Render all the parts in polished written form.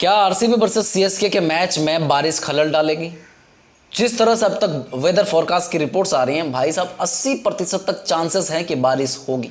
क्या RCB versus CSK के match में बारिश खलल डालेगी? जिस तरह से अब तक वेदर फोरकास्ट की रिपोर्ट्स आ रही हैं भाई साहब, 80% तक चांसेस हैं कि बारिश होगी।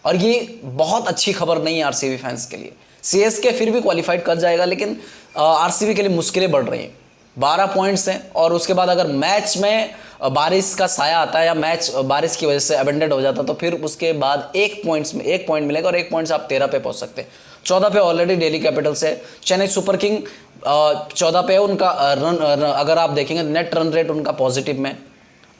और ये बहुत अच्छी खबर नहीं है आरसीबी फैंस के लिए। सीएसके फिर भी क्वालिफाइड कर जाएगा, लेकिन आरसीबी के लिए मुश्किलें बढ़ रही हैं। 12 पॉइंट्स हैं और उसके बाद अगर मैच में बारिश का साया आता है या मैच बारिश की वजह से अबेंडेड हो जाता तो फिर उसके बाद एक पॉइंट मिलेगा और 1 पॉइंट से आप 13 पे पहुंच सकते हैं। 14 पे ऑलरेडी दिल्ली कैपिटल्स है। चेन्नई सुपर किंग 14 पे है। उनका अगर आप देखेंगे नेट रन रेट उनका पॉजिटिव में।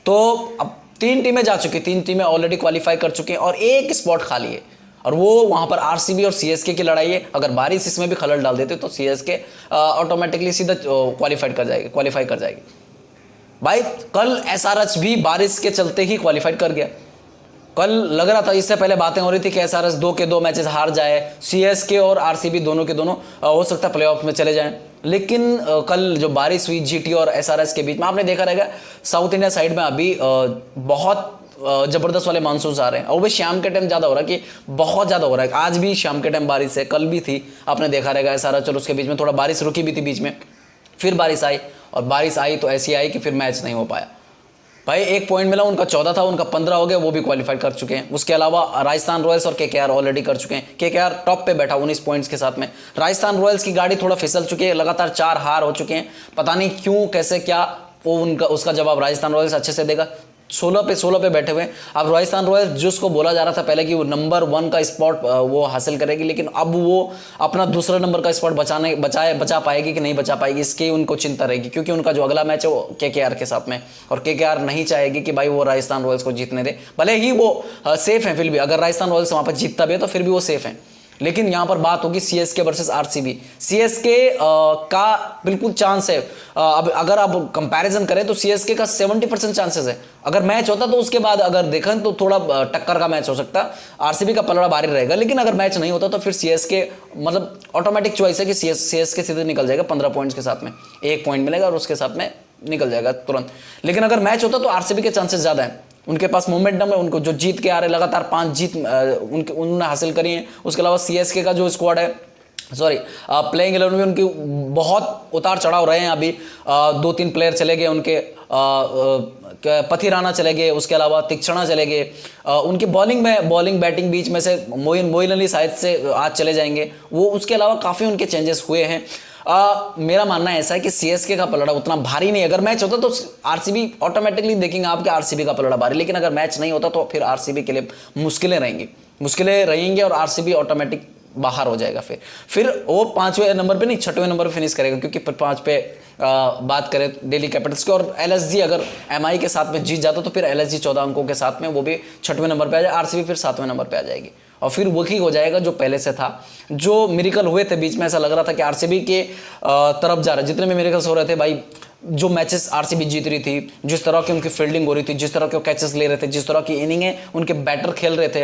तो अब 3 टीमें जा चुकी, 3 टीमें ऑलरेडी क्वालिफाई कर चुकी हैं और एक स्पॉट खाली है और वो वहां पर आरसीबी और सीएसके की लड़ाई है। अगर बारिश इसमें भी खलल डाल देते तो सीएसके ऑटोमेटिकली सीधा क्वालिफाई कर जाएगी। भाई कल एसआरएच भी बारिश के चलते ही क्वालिफाइड कर गया। कल लग रहा था, इससे पहले बातें हो रही थी कि एसआरएच 2 के 2 मैचेस हार जाए, सीएसके और आरसीबी दोनों के दोनों हो सकता है प्लेऑफ में चले जाएं। लेकिन कल जो बारिश हुई जीटी और एसआरएच के बीच में, आपने देखा रहेगा साउथ इंडिया साइड में अभी बहुत जबरदस्त वाले मानसून आ रहे हैं और वो शाम के टाइम ज़्यादा हो रहा है, कि बहुत ज़्यादा हो रहा है। आज भी शाम के टाइम बारिश है, कल भी थी, आपने देखा रहेगा एसआरएच और उसके बीच में थोड़ा बारिश रुकी भी थी बीच में, फिर बारिश आई और बारिश आई तो ऐसी आई कि फिर मैच नहीं हो पाया। भाई 1 पॉइंट मिला, उनका 14 था, उनका 15 हो गया, वो भी क्वालिफाइड कर चुके हैं। उसके अलावा राजस्थान रॉयल्स और केकेआर ऑलरेडी कर चुके हैं। केकेआर टॉप पे बैठा 19 पॉइंट्स के साथ में। राजस्थान रॉयल्स की गाड़ी थोड़ा फिसल चुकी है, लगातार 4 हार हो चुके हैं, पता नहीं क्यों कैसे क्या, वो उनका उसका जवाब राजस्थान रॉयल्स अच्छे से देगा। 16 पे बैठे हुए हैं। अब राजस्थान रॉयल्स जिसको बोला जा रहा था पहले कि वो नंबर 1 का स्पॉट वो हासिल करेगी, लेकिन अब वो अपना दूसरा नंबर का स्पॉट बचा पाएगी कि नहीं बचा पाएगी, इसकी उनको चिंता रहेगी। क्योंकि उनका जो अगला मैच है वो केकेआर के साथ में, और केकेआर नहीं चाहेगी कि भाई वो राजस्थान रॉयल्स को जीतने दे। भले ही वो सेफ है, फिर भी अगर राजस्थान रॉयल्स वहाँ पर जीतता भी है तो फिर भी वो सेफ है। लेकिन यहां पर बात होगी सीएसके वर्सेस आरसीबी। सीएसके का बिल्कुल चांस है। अब अगर आप कंपैरिजन करें तो सीएसके का 70% चांसेस है। अगर मैच होता तो उसके बाद अगर देखें तो थोड़ा टक्कर का मैच हो सकता, आरसीबी का पलड़ा भारी रहेगा। लेकिन अगर मैच नहीं होता तो फिर सीएसके मतलब ऑटोमेटिक चॉइस है कि सीएसके सीधे निकल जाएगा 15 पॉइंट्स के साथ में, 1 पॉइंट मिलेगा और उसके साथ में निकल जाएगा तुरंत। लेकिन अगर मैच होता तो आरसीबी के चांसेस ज्यादा है, उनके पास मोमेंटम है, उनको जो जीत के आ रहे लगातार 5 जीत उन्होंने हासिल करी है। उसके अलावा सीएसके का जो स्क्वाड है, प्लेइंग 11 में उनकी बहुत उतार चढ़ाव रहे हैं। अभी 2-3 प्लेयर चले गए उनके, पथी राणा चले गए, उसके अलावा तीक्षणा चले गए। उनकी बॉलिंग बैटिंग बीच में से मोइन अली शायद से आज चले जाएंगे वो। उसके अलावा काफ़ी उनके चेंजेस हुए हैं। मेरा मानना ऐसा है कि सीएसके का पलड़ा उतना भारी नहीं। अगर मैच होता तो आरसीबी ऑटोमेटिकली देखेंगे आपके आरसीबी का पलड़ा भारी, लेकिन अगर मैच नहीं होता तो फिर आरसीबी के लिए मुश्किलें रहेंगी और आरसीबी ऑटोमेटिक बाहर हो जाएगा। फिर वो 5वें नंबर पे नहीं 6वें नंबर पे फिनिश करेगा, क्योंकि 5 पे बात करें दिल्ली कैपिटल्स की, और एलएसजी अगर एमआई के साथ में जीत जाता तो फिर एलएसजी 14 अंकों के साथ में वो भी 6वें नंबर पे आ जाए, आरसीबी फिर 7वें नंबर पे आ जाएगी। और फिर वही हो जाएगा जो पहले से था। जो मिरेकल हुए थे बीच में, ऐसा लग रहा था कि आरसीबी के तरफ जा रहा है। जितने भी मिरेकल्स हो रहे थे भाई, जो मैचेस आरसीबी जीत रही थी, जिस तरह की उनकी फील्डिंग हो रही थी, जिस तरह के कैचेस ले रहे थे, जिस तरह की इनिंगें उनके बैटर खेल रहे थे,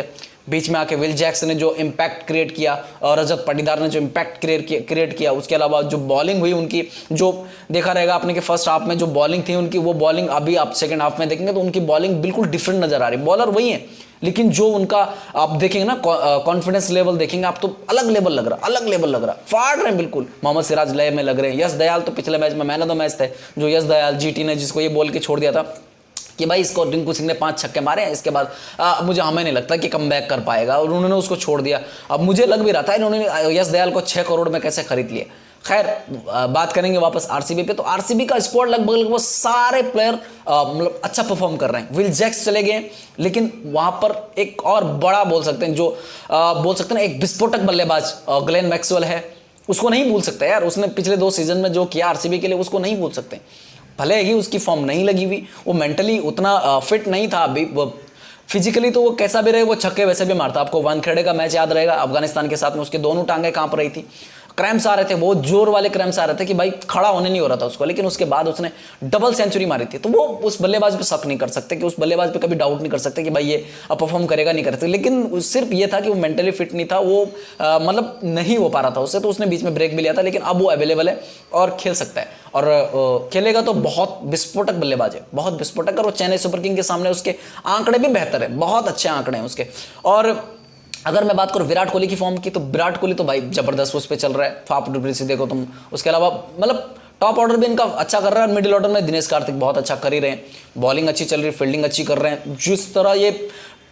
बीच में आके विल जैक्स ने जो इम्पैक्ट क्रिएट किया और रजत पाटीदार ने जो इम्पैक्ट क्रिएट किया, उसके अलावा जो बॉलिंग हुई उनकी, जो देखा रहेगा आपने कि फर्स्ट हाफ में जो बॉलिंग थी उनकी, वो बॉलिंग अभी आप सेकंड हाफ में देखेंगे तो उनकी बॉलिंग बिल्कुल डिफरेंट नजर आ रही है। बॉलर वही है, लेकिन जो उनका आप देखेंगे ना कॉन्फिडेंस लेवल देखेंगे आप तो अलग लेवल लग रहा, फाड़ रहे हैं बिल्कुल। मोहम्मद सिराज लय में लग रहे हैं। यश दयाल तो पिछले मैच में मैन ऑफ द मैच थे, जो यश दयाल जीटी ने जिसको ये बोल के छोड़ दिया था कि भाई इसको रिंकू सिंह ने 5 छक्के मारे हैं, इसके बाद हमें नहीं लगता कि कम बैक कर पाएगा, और उन्होंने उसको छोड़ दिया। अब मुझे लग भी रहा था इन्होंने यश दयाल को 6 करोड़ में कैसे खरीद लिए। खैर बात करेंगे वापस आरसीबी पे, तो आरसीबी का स्क्वाड लगभग सारे प्लेयर मतलब अच्छा परफॉर्म कर रहे हैं। विल जैक्स चले गए, लेकिन वहां पर एक और बड़ा बोल सकते हैं, जो बोल सकते हैं एक विस्फोटक बल्लेबाज ग्लेन मैक्सवेल है, उसको नहीं भूल सकते यार। उसने पिछले 2 सीजन में जो किया आरसीबी के लिए, उसको नहीं भूल सकते। भले ही उसकी फॉर्म नहीं लगी हुई, वो मेंटली उतना फिट नहीं था अभी, फिजिकली तो वो कैसा भी रहे, वो छक्के वैसे भी मारता। आपको वानखेड़े का मैच याद रहेगा अफगानिस्तान के साथ में, उसके दोनों टांगें कांप रही थी, क्रैम्प्स आ रहे थे, बहुत जोर वाले क्रैम्प्स आ रहे थे कि भाई खड़ा होने नहीं हो रहा था उसको। लेकिन उसके बाद उसने डबल सेंचुरी मारी थी, तो वो उस बल्लेबाज पे शक नहीं कर सकते, कि उस बल्लेबाज पे कभी डाउट नहीं कर सकते कि भाई ये परफॉर्म करेगा नहीं कर सकते। लेकिन सिर्फ ये था कि वो मेंटली फिट नहीं था, वो मतलब नहीं हो पा रहा था उससे, तो उसने बीच में ब्रेक भी लिया था। लेकिन अब वो अवेलेबल है और खेल सकता है, और खेलेगा तो बहुत विस्फोटक बल्लेबाज है, बहुत विस्फोटक। और वो चेन्नई सुपर किंग के सामने उसके आंकड़े भी बेहतर है, बहुत अच्छे आंकड़े हैं उसके। और अगर मैं बात करूं विराट कोहली की फॉर्म की, तो विराट कोहली तो भाई जबरदस्त उस पे चल रहा है, फाफ डिप्रेसी देखो तुम। उसके अलावा मतलब टॉप ऑर्डर भी इनका अच्छा कर रहा है, और मिडिल ऑर्डर में दिनेश कार्तिक बहुत अच्छा कर ही रहे हैं, बॉलिंग अच्छी चल रही है, फील्डिंग अच्छी कर रहे हैं। जिस तरह ये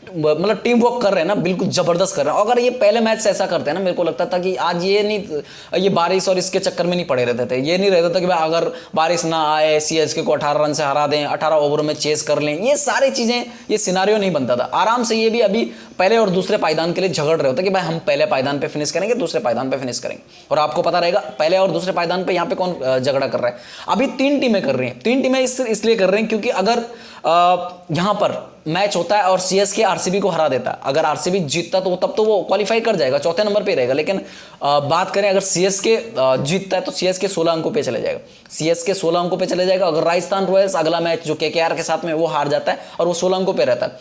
मतलब टीम वर्क कर रहे हैं ना, बिल्कुल जबरदस्त कर रहे हैं। अगर ये पहले मैच से ऐसा करते हैं ना, मेरे को लगता था कि आज ये बारिश और इसके चक्कर में नहीं पड़े रहते थे। ये नहीं रहता था कि भाई अगर बारिश ना आए, सीएसके को 18 रन से हरा दें, 18 ओवरों में चेस कर लें, ये सारी चीजें, ये सिनारियो नहीं बनता था। आराम से ये भी अभी पहले और दूसरे पायदान के लिए झगड़ रहे होते कि भाई हम पहले पायदान पे फिनिश करेंगे, दूसरे पायदान पे फिनिश करेंगे। और आपको पता रहेगा पहले और दूसरे पायदान पे यहाँ पे कौन झगड़ा कर रहा है। अभी 3 टीमें कर रही हैं। 3 टीमें इसलिए कर रही हैं क्योंकि अगर यहां पर मैच होता है और सीएसके आरसीबी को हरा देता है, अगर आरसीबी जीतता तो तब तो वो क्वालिफाई कर जाएगा, चौथे नंबर पे रहेगा। लेकिन बात करें अगर सीएसके जीतता है तो सीएसके 16 अंकों पे चले जाएगा, सीएसके 16 अंकों पे चले जाएगा। अगर राजस्थान रॉयल्स अगला मैच जो केकेआर के साथ में वो हार जाता है और वो 16 अंकों पे रहता है,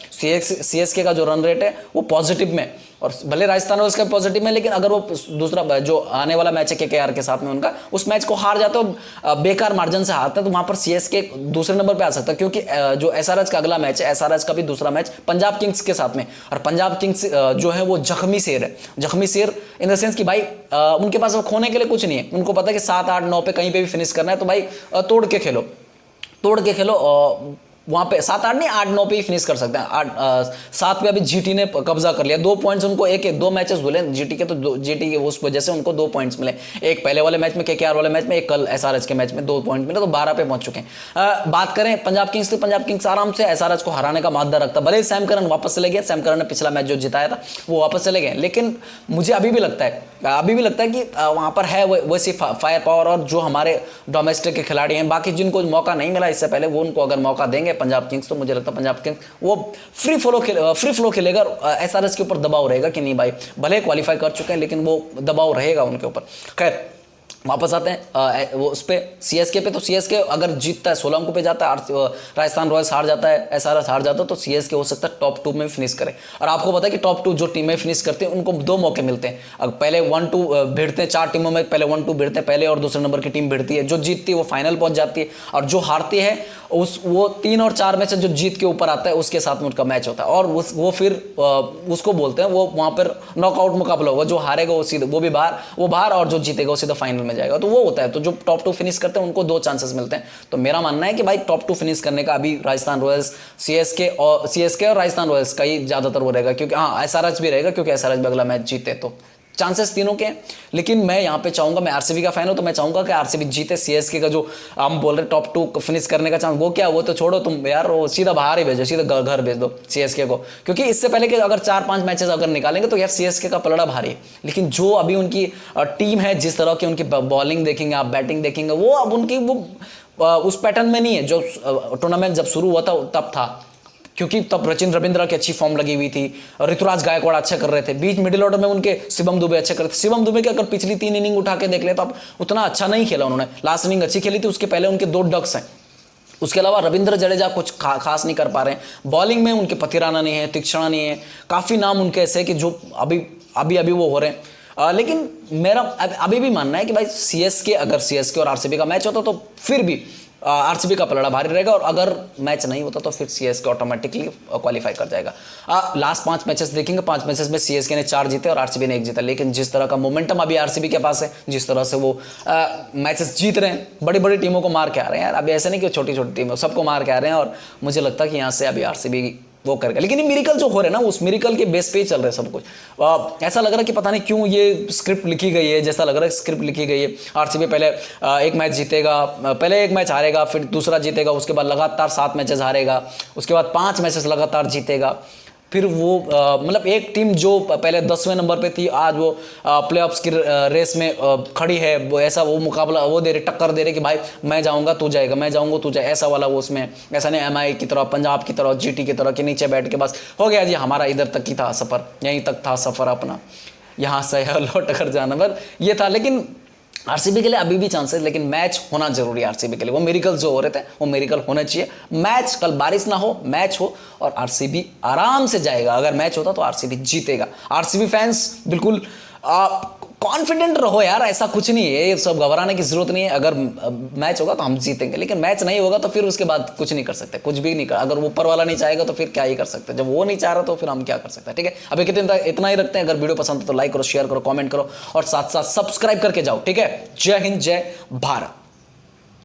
सीएसके का जो रन रेट है वो पॉजिटिव में, और भले राजस्थान रॉयल्स का पॉजिटिव में, लेकिन अगर वो दूसरा जो आने वाला मैच है केकेआर के साथ में उनका, उस मैच को हार जाता है, बेकार मार्जिन से हारता है, तो वहां पर सीएसके दूसरे नंबर पे आ सकता है। क्योंकि जो एसआरएच का अगला मैच है, एसआरएच का भी दूसरा मैच पंजाब किंग्स के साथ में, और पंजाब किंग्स जो है वो जख्मी शेर है। जख्मी शेर इन द सेंस कि भाई उनके पास खोने के लिए कुछ नहीं है, उनको पता है कि 7, 8, 9 पे कहीं पे भी फिनिश करना है, तो भाई तोड़ के खेलो, तोड़ के खेलो। वहां पे 7, 8 नहीं 8, 9 पे ही फिनिश कर सकते हैं। 7 पे अभी जीटी ने कब्जा कर लिया, 2 पॉइंट्स उनको, एक 2 मैचेस हुए जीटी के, तो जीटी के उस वजह से उनको 2 पॉइंट्स मिले। एक पहले वाले मैच में केकेआर वाले मैच में, एक कल एसआरएच के मैच में 2 पॉइंट मिले, तो 12 पे पहुंच चुके हैं। बात करें पंजाब किंग्स की, पंजाब किंग्स आराम से एसआरएच को हराने का मादा रखता, भले ही सैम करन वापस चले गए, सैम करन ने पिछला मैच जो जिताया था वो वापस चले गए, लेकिन मुझे अभी भी लगता है कि वहां पर है वैसी फायर पावर, और जो हमारे डोमेस्टिक के खिलाड़ी हैं, बाकी जिनको मौका नहीं मिला इससे पहले, वो उनको अगर मौका देंगे पंजाब किंग्स, तो मुझे लगता है पंजाब किंग्स वो फ्री फ्लो खेलेगा। एसआरएच के ऊपर दबाव रहेगा कि नहीं भाई, भले क्वालिफाई कर चुके हैं लेकिन वो दबाव रहेगा उनके ऊपर। खैर वापस आते हैं वो उस पे सीएसके पे, तो सीएसके अगर जीतता है 16 अंकों पे जाता है, राजस्थान रॉयल्स हार जाता है, एसआरएच हार जाता है, तो सीएसके हो सकता है टॉप 2 में फिनिश करे। और आपको पता है कि टॉप 2 जो टीमें फिनिश करती हैं उनको 2 मौके मिलते हैं। अगर पहले 1-2 भिड़ते हैं, 4 टीमों में पहले 1-2 भिड़ते हैं, पहले और दूसरे नंबर की टीम भिड़ती है, जो जीतती है वो फाइनल पहुंच जाती है, और जो हारती है वो 3 और 4 में से जो जीत के ऊपर आता है उसके साथ में उनका मैच होता है, और वो फिर उसको बोलते हैं, वो वहां पर नॉकआउट मुकाबला होगा, जो हारेगा वो सीधे वो बाहर, और जो जीतेगा वो सीधा फाइनल में जाएगा, तो वो होता है। तो जो टॉप 2 फिनिश करते हैं उनको 2 चांसेस मिलते हैं। तो मेरा मानना है कि भाई टॉप 2 फिनिश करने का अभी राजस्थान रॉयल्स, सीएसके और राजस्थान रॉयल्स का ही ज्यादातर वो रहेगा, क्योंकि हाँ एसआरएच भी रहेगा, क्योंकि एसआरएच भी अगला मैच जीते तो चांसेस तीनों के हैं। लेकिन मैं यहाँ पे चाहूंगा, मैं आरसीबी का फैन हूं, तो मैं चाहूंगा कि आरसीबी जीते। सीएसके का जो हम बोल रहे टॉप 2 फिनिश करने का चांस, वो क्या, वो तो छोड़ो तुम यार, वो सीधा बाहर ही भेजो, सीधा घर भेज दो सीएसके को, क्योंकि इससे पहले कि अगर 4-5 मैचेस अगर निकालेंगे तो यार सीएसके का पलड़ा भारी है। लेकिन जो अभी उनकी टीम है, जिस तरह की उनकी बॉलिंग देखेंगे आप, बैटिंग देखेंगे, वो अब उनकी वो उस पैटर्न में नहीं है जो टूर्नामेंट जब शुरू हुआ था तब था, क्योंकि तब सचिन रविंद्र की अच्छी फॉर्म लगी हुई थी, ऋतुराज गायकवाड़ अच्छा कर रहे थे, बीच मिडिल ऑर्डर में उनके शिवम दुबे अच्छे कर रहे थे। शिवम दुबे की अगर पिछली 3 इनिंग उठा के देख ले तो अब उतना अच्छा नहीं खेला उन्होंने, लास्ट इनिंग अच्छी खेली थी, उसके पहले उनके 2 डक्स हैं। उसके अलावा रविंद्र जडेजा कुछ खास नहीं कर पा रहे हैं। बॉलिंग में उनके पतिराना नहीं है, तीक्ष्णा नहीं है, काफी नाम उनके ऐसे हैं कि जो अभी वो हो रहे हैं। लेकिन मेरा अभी भी मानना है कि भाई सीएसके और आरसीबी का मैच होता तो फिर भी आरसीबी का पलड़ा भारी रहेगा, और अगर मैच नहीं होता तो फिर सीएसके ऑटोमेटिकली क्वालिफाई कर जाएगा। लास्ट 5 मैचेस देखेंगे, 5 मैचेस में सीएसके ने 4 जीते और आरसीबी ने 1 जीता, लेकिन जिस तरह का मोमेंटम अभी आरसीबी के पास है, जिस तरह से वो मैचेस जीत रहे हैं, बड़ी बड़ी टीमों को मार के आ रहे हैं यार, अभी ऐसे नहीं कि छोटी छोटी टीमों सबको मार के आ रहे हैं, और मुझे लगता है कि यहाँ से अभी आरसीबी वो करेगा। लेकिन ये मिरेकल जो हो रहे हैं ना, उस मिरेकल के बेस पे ही चल रहे हैं सब कुछ। ऐसा लग रहा है कि पता नहीं क्यों ये स्क्रिप्ट लिखी गई है, जैसा लग रहा है स्क्रिप्ट लिखी गई है। आरसीबी पहले एक मैच जीतेगा, पहले एक मैच हारेगा, फिर दूसरा जीतेगा, उसके बाद लगातार 7 मैचेस हारेगा, उसके बाद 5 मैचेस लगातार जीतेगा, फिर वो मतलब एक टीम जो पहले 10वें नंबर पे थी आज वो प्लेऑफ्स की रेस में खड़ी है, वो ऐसा वो मुकाबला वो दे रहे, टक्कर दे रहे कि भाई मैं जाऊंगा तू जाएगा, मैं जाऊंगा तू जाए, ऐसा वाला वो उसमें, ऐसा नहीं एमआई की तरह, पंजाब की तरह, जीटी की तरह कि नीचे बैठ के बस हो गया जी हमारा इधर तक ही था सफ़र, यहीं तक था सफ़र अपना, यहाँ से लौट कर जाना, पर ये था। लेकिन आरसीबी के लिए अभी भी चांसेस, लेकिन मैच होना जरूरी है आरसीबी के लिए। वो मिरेकल जो हो रहे थे वो मिरेकल होना चाहिए। मैच कल बारिश ना हो, मैच हो और आरसीबी आराम से जाएगा। अगर मैच होता तो आरसीबी जीतेगा। आरसीबी फैंस बिल्कुल कॉन्फिडेंट रहो यार, ऐसा कुछ नहीं है, ये सब घबराने की जरूरत नहीं है। अगर मैच होगा तो हम जीतेंगे, लेकिन मैच नहीं होगा तो फिर उसके बाद कुछ नहीं कर सकते, कुछ भी नहीं कर। अगर ऊपर वाला नहीं चाहेगा तो फिर क्या ही कर सकते हैं, जब वो नहीं चाह रहा तो फिर हम क्या कर सकते हैं। ठीक है, अभी कितने इतना ही रखते हैं। अगर वीडियो पसंद हो तो लाइक करो, शेयर करो, कमेंट करो और साथ साथ सब्सक्राइब करके जाओ। ठीक है, जय हिंद, जय भारत।